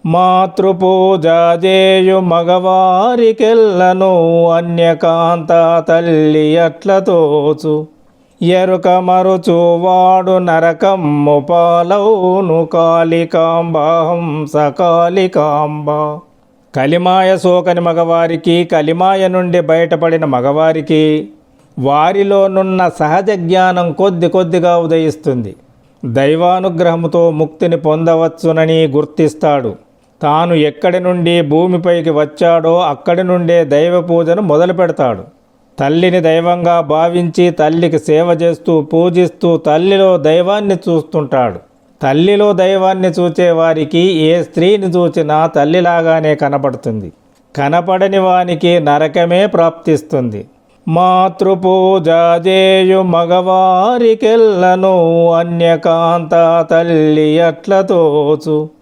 మాతృపూజ చేయు మగవారికెల్లను అన్యకాంత తల్లి అట్ల తోచు. ఎరుక మరుచు వాడు నరకమ్ము పాలవును కాళికాంబాహంస కాళికాంబ. కలిమాయ సోకని మగవారికి, కలిమాయ నుండి బయటపడిన మగవారికి వారిలోనున్న సహజ జ్ఞానం కొద్ది కొద్దిగా ఉదయిస్తుంది. దైవానుగ్రహముతో ముక్తిని పొందవచ్చునని గుర్తిస్తాడు. తాను ఎక్కడి నుండి భూమిపైకి వచ్చాడో అక్కడి నుండే దైవ పూజను మొదలు పెడతాడు. తల్లిని దైవంగా భావించి తల్లికి సేవ చేస్తూ పూజిస్తూ తల్లిలో దైవాన్ని చూస్తుంటాడు. తల్లిలో దైవాన్ని చూచే వారికి ఏ స్త్రీని చూచినా తల్లిలాగానే కనపడుతుంది. కనపడని వానికి నరకమే ప్రాప్తిస్తుంది. మాతృపూజ చేయు మగవారికెల్లను అన్యకాంత తల్లి అట్ల తోచు.